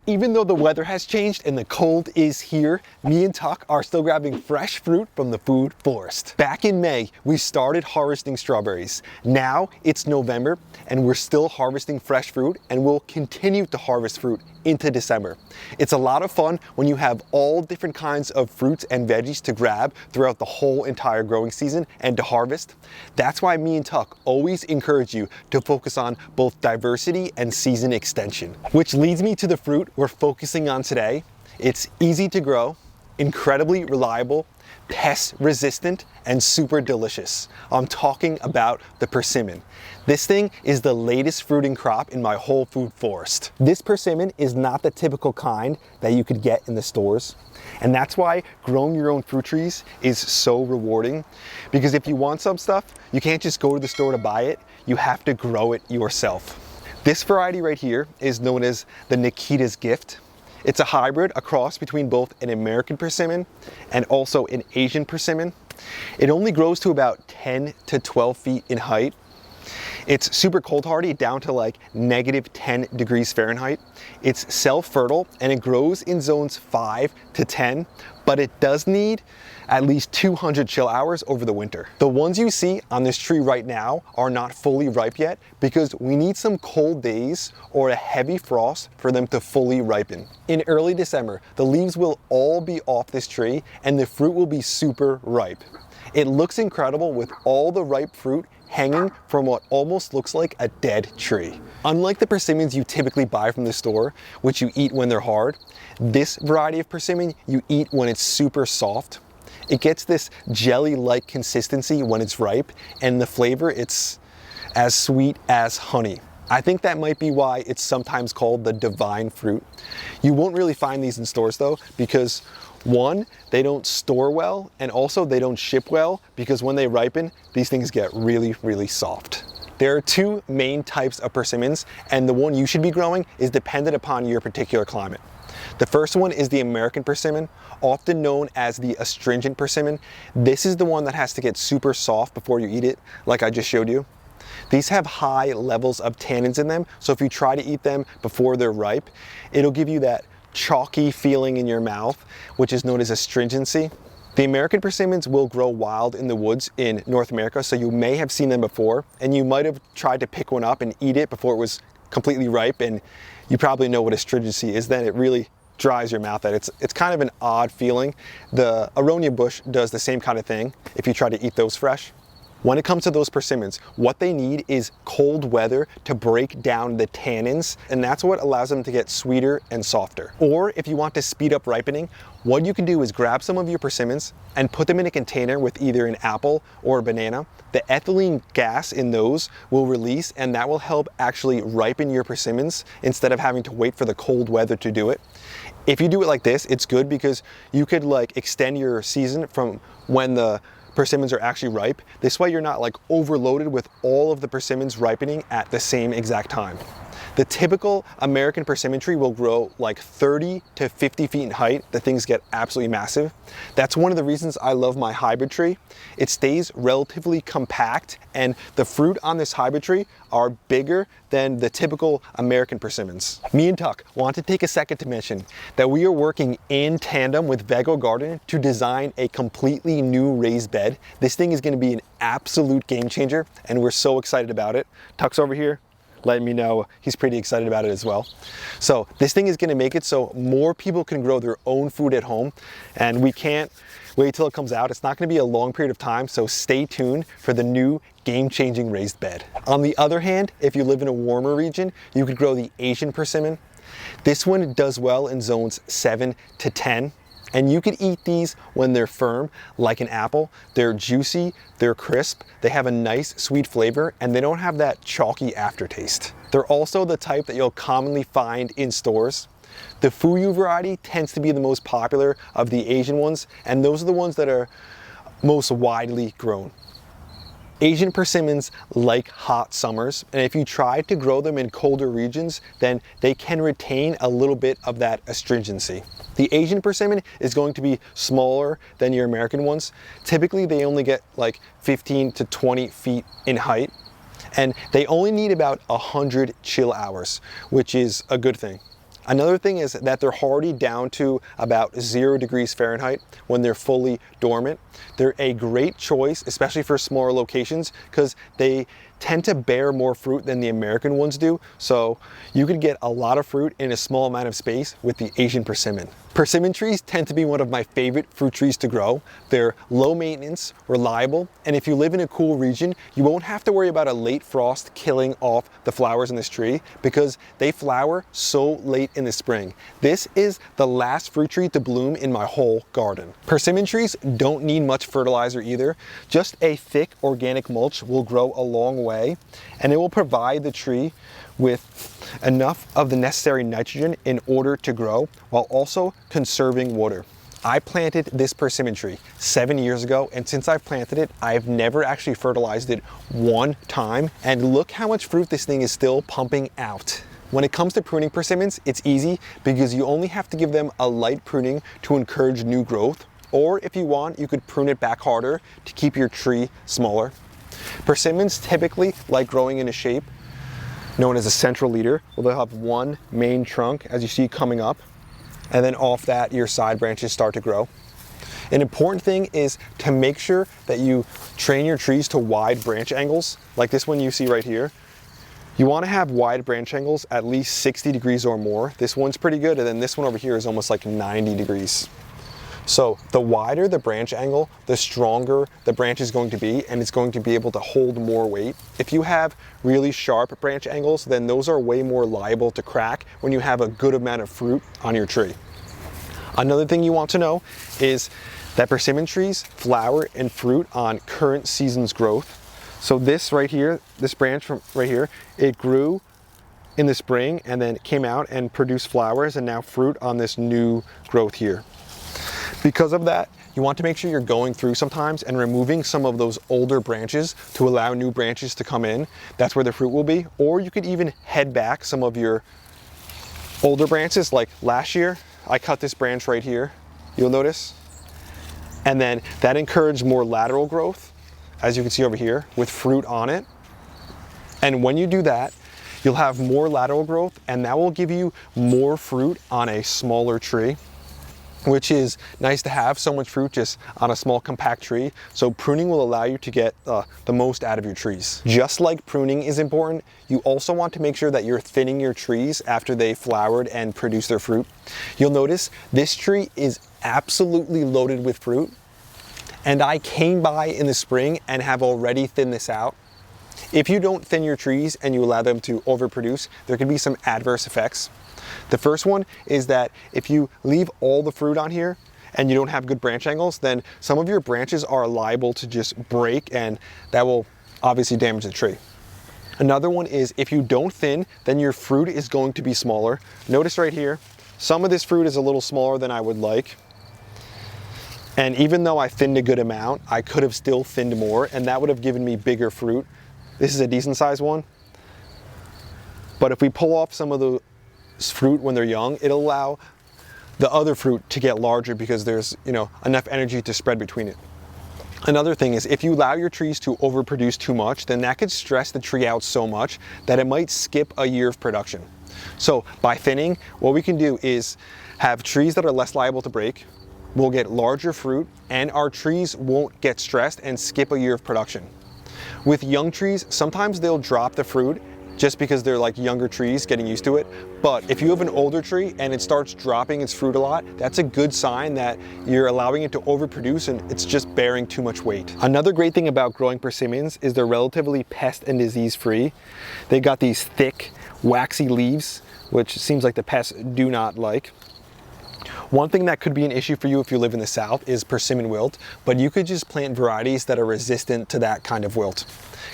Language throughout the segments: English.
even though the weather has changed and the cold is here, me and Tuck are still grabbing fresh fruit from the food forest. Back in May, we started harvesting strawberries. Now it's November and we're still harvesting fresh fruit, and we'll continue to harvest fruit into December. It's a lot of fun when you have all different kinds of fruits and veggies to grab throughout the whole entire growing season and to harvest. That's why me and Tuck always encourage you to focus on both diversity and season extension. Which leads me to the fruit we're focusing on today. It's easy to grow, incredibly reliable, pest resistant, and super delicious. I'm talking about the persimmon. This thing is the latest fruiting crop in my whole food forest. This persimmon is not the typical kind that you could get in the stores. And that's why growing your own fruit trees is so rewarding. Because if you want some stuff, you can't just go to the store to buy it. You have to grow it yourself. This variety right here is known as the Nikita's Gift. It's a hybrid, a cross between both an American persimmon and also an Asian persimmon. It only grows to about 10 to 12 feet in height. It's super cold hardy, down to like -10 degrees Fahrenheit. It's self-fertile and it grows in zones 5 to 10, but it does need at least 200 chill hours over the winter. The ones you see on this tree right now are not fully ripe yet because we need some cold days or a heavy frost for them to fully ripen. In early December, the leaves will all be off this tree and the fruit will be super ripe. It looks incredible with all the ripe fruit hanging from what almost looks like a dead tree. Unlike the persimmons you typically buy from the store, which you eat when they're hard, this variety of persimmon you eat when it's super soft. It gets this jelly-like consistency when it's ripe, and the flavor, it's as sweet as honey. I think that might be why it's sometimes called the divine fruit. You won't really find these in stores though, because one, they don't store well, and also they don't ship well because when they ripen, these things get really, really soft. There are two main types of persimmons, and the one you should be growing is dependent upon your particular climate. The first one is the American persimmon, often known as the astringent persimmon. This is the one that has to get super soft before you eat it, like I just showed you. These have high levels of tannins in them, so if you try to eat them before they're ripe, it'll give you that chalky feeling in your mouth, which is known as astringency. The American persimmons will grow wild in the woods in North America, so you may have seen them before, and you might have tried to pick one up and eat it before it was completely ripe, and you probably know what astringency is then. It really dries your mouth out. It's kind of an odd feeling. The aronia bush does the same kind of thing if you try to eat those fresh. When it comes to those persimmons, what they need is cold weather to break down the tannins, and that's what allows them to get sweeter and softer. Or if you want to speed up ripening, what you can do is grab some of your persimmons and put them in a container with either an apple or a banana. The ethylene gas in those will release, and that will help actually ripen your persimmons instead of having to wait for the cold weather to do it. If you do it like this, it's good because you could like extend your season from when the persimmons are actually ripe. This way you're not like overloaded with all of the persimmons ripening at the same exact time. The typical American persimmon tree will grow like 30 to 50 feet in height. The things get absolutely massive. That's one of the reasons I love my hybrid tree. It stays relatively compact, and the fruit on this hybrid tree are bigger than the typical American persimmons. Me and Tuck want to take a second to mention that we are working in tandem with Vego Garden to design a completely new raised bed. This thing is going to be an absolute game changer, and we're so excited about it. Tuck's over here letting me know he's pretty excited about it as well. So this thing is going to make it so more people can grow their own food at home, and we can't wait till it comes out. It's not going to be a long period of time, so stay tuned for the new game-changing raised bed. On the other hand, if you live in a warmer region, you could grow the Asian persimmon. This one does well in zones 7 to 10. And you could eat these when they're firm, like an apple. They're juicy, they're crisp, they have a nice sweet flavor, and they don't have that chalky aftertaste. They're also the type that you'll commonly find in stores. The Fuyu variety tends to be the most popular of the Asian ones, and those are the ones that are most widely grown. Asian persimmons like hot summers, and if you try to grow them in colder regions, then they can retain a little bit of that astringency. The Asian persimmon is going to be smaller than your American ones. Typically, they only get like 15 to 20 feet in height, and they only need about 100 chill hours, which is a good thing. Another thing is that they're hardy down to about 0 degrees Fahrenheit when they're fully dormant. They're a great choice, especially for smaller locations, because they tend to bear more fruit than the American ones do. So you could get a lot of fruit in a small amount of space with the Asian persimmon. Persimmon trees tend to be one of my favorite fruit trees to grow. They're low maintenance, reliable, and if you live in a cool region, you won't have to worry about a late frost killing off the flowers in this tree because they flower so late in the spring. This is the last fruit tree to bloom in my whole garden. Persimmon trees don't need much fertilizer either. Just a thick organic mulch will grow a long way, and it will provide the tree with enough of the necessary nitrogen in order to grow while also conserving water. I planted this persimmon tree 7 years ago, and since I've planted it, I've never actually fertilized it one time, and look how much fruit this thing is still pumping out. When it comes to pruning persimmons, it's easy because you only have to give them a light pruning to encourage new growth, or if you want, you could prune it back harder to keep your tree smaller. Persimmons typically like growing in a shape known as a central leader, where they'll have one main trunk, as you see, coming up, and then off that, your side branches start to grow. An important thing is to make sure that you train your trees to wide branch angles, like this one you see right here. You want to have wide branch angles at least 60 degrees or more. This one's pretty good, and then this one over here is almost like 90 degrees. So the wider the branch angle, the stronger the branch is going to be, and it's going to be able to hold more weight. If you have really sharp branch angles, then those are way more liable to crack when you have a good amount of fruit on your tree. Another thing you want to know is that persimmon trees flower and fruit on current season's growth. So this right here, this branch from right here, it grew in the spring and then came out and produced flowers and now fruit on this new growth here. Because of that, you want to make sure you're going through sometimes and removing some of those older branches to allow new branches to come in. That's where the fruit will be. Or you could even head back some of your older branches. Like last year, I cut this branch right here, you'll notice. And then that encouraged more lateral growth, as you can see over here, with fruit on it. And when you do that, you'll have more lateral growth, and that will give you more fruit on a smaller tree, which is nice to have so much fruit just on a small compact tree. So pruning will allow you to get the most out of your trees. Just like pruning is important, you also want to make sure that you're thinning your trees after they flowered and produced their fruit. You'll notice this tree is absolutely loaded with fruit, and I came by in the spring and have already thinned this out. If you don't thin your trees and you allow them to overproduce, there can be some adverse effects. The first one is that if you leave all the fruit on here and you don't have good branch angles, then some of your branches are liable to just break, and that will obviously damage the tree. Another one is if you don't thin, then your fruit is going to be smaller. Notice right here, some of this fruit is a little smaller than I would like. And even though I thinned a good amount, I could have still thinned more, and that would have given me bigger fruit. This is a decent sized one. But if we pull off some of the fruit when they're young, it'll allow the other fruit to get larger because there's, enough energy to spread between it. Another thing is if you allow your trees to overproduce too much, then that could stress the tree out so much that it might skip a year of production. So by thinning, what we can do is have trees that are less liable to break. We'll get larger fruit, and our trees won't get stressed and skip a year of production. With young trees, sometimes they'll drop the fruit just because they're like younger trees getting used to it. But if you have an older tree and it starts dropping its fruit a lot, that's a good sign that you're allowing it to overproduce and it's just bearing too much weight. Another great thing about growing persimmons is they're relatively pest and disease free. They got these thick, waxy leaves, which seems like the pests do not like. One thing that could be an issue for you if you live in the South is persimmon wilt, but you could just plant varieties that are resistant to that kind of wilt.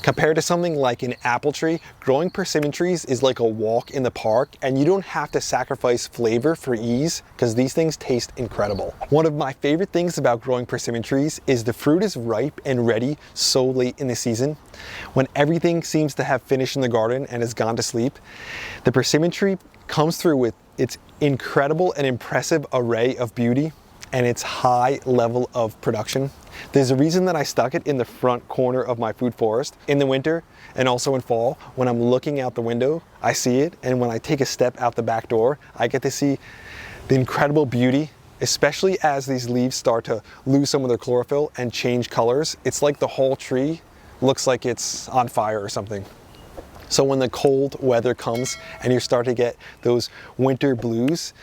Compared to something like an apple tree, growing persimmon trees is like a walk in the park, and you don't have to sacrifice flavor for ease because these things taste incredible. One of my favorite things about growing persimmon trees is the fruit is ripe and ready so late in the season. When everything seems to have finished in the garden and has gone to sleep, the persimmon tree comes through with its incredible and impressive array of beauty, and its high level of production. There's a reason that I stuck it in the front corner of my food forest. In the winter and also in fall, when I'm looking out the window, I see it, and when I take a step out the back door, I get to see the incredible beauty, especially as these leaves start to lose some of their chlorophyll and change colors. It's like the whole tree looks like it's on fire or something. So when the cold weather comes and you start to get those winter blues,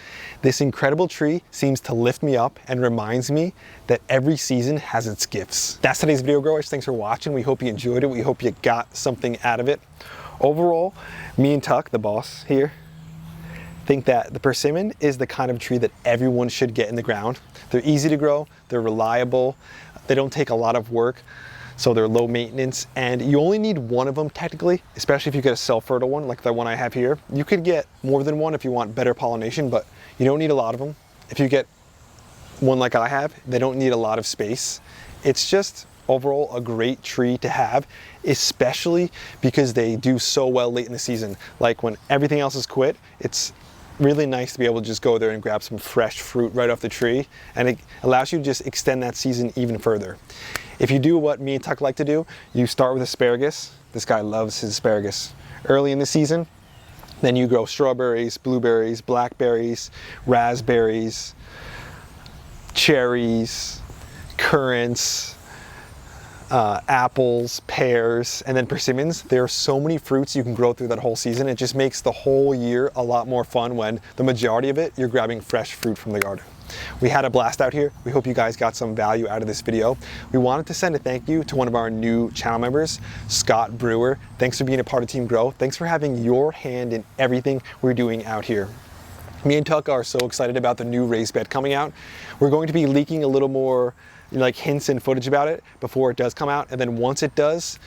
this incredible tree seems to lift me up and reminds me that every season has its gifts. That's today's video, growers. Thanks for watching. We hope you enjoyed it. We hope you got something out of it. Overall, me and Tuck, the boss here, think that the persimmon is the kind of tree that everyone should get in the ground. They're easy to grow, they're reliable, they don't take a lot of work, so they're low maintenance, and you only need one of them technically, especially if you get a self-fertile one like the one I have here. You could get more than one if you want better pollination, but you don't need a lot of them. If you get one like I have, they don't need a lot of space. It's just overall a great tree to have, especially because they do so well late in the season. Like when everything else is quit, it's really nice to be able to just go there and grab some fresh fruit right off the tree, and it allows you to just extend that season even further. If you do what me and Tuck like to do, you start with asparagus. This guy loves his asparagus early in the season. Then you grow strawberries, blueberries, blackberries, raspberries, cherries, currants, apples, pears, and then persimmons. There are so many fruits you can grow through that whole season. It just makes the whole year a lot more fun when the majority of it, you're grabbing fresh fruit from the garden. We had a blast out here. We hope you guys got some value out of this video. We wanted to send a thank you to one of our new channel members, Scott Brewer. Thanks for being a part of Team Grow. Thanks for having your hand in everything we're doing out here. Me and Tuck are so excited about the new raised bed coming out. We're going to be leaking a little more like hints and footage about it before it does come out, and then once it does,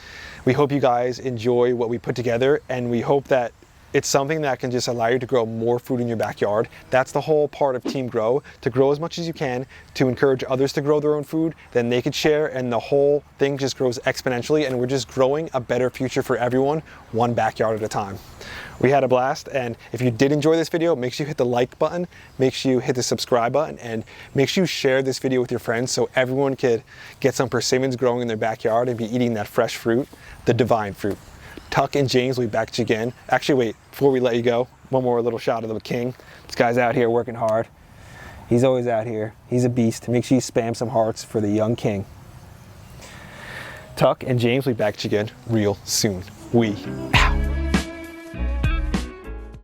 we hope you guys enjoy what we put together, and we hope that it's something that can just allow you to grow more food in your backyard. That's the whole part of Team Grow, to grow as much as you can, to encourage others to grow their own food, then they could share, and the whole thing just grows exponentially, and we're just growing a better future for everyone, one backyard at a time. We had a blast, and if you did enjoy this video, make sure you hit the like button, make sure you hit the subscribe button, and make sure you share this video with your friends so everyone could get some persimmons growing in their backyard and be eating that fresh fruit, the divine fruit. Tuck and James will be back to you again. Actually, wait, before we let you go, one more little shot of the king. This guy's out here working hard. He's always out here. He's a beast. Make sure you spam some hearts for the young king. Tuck and James will be back to you again real soon. We out.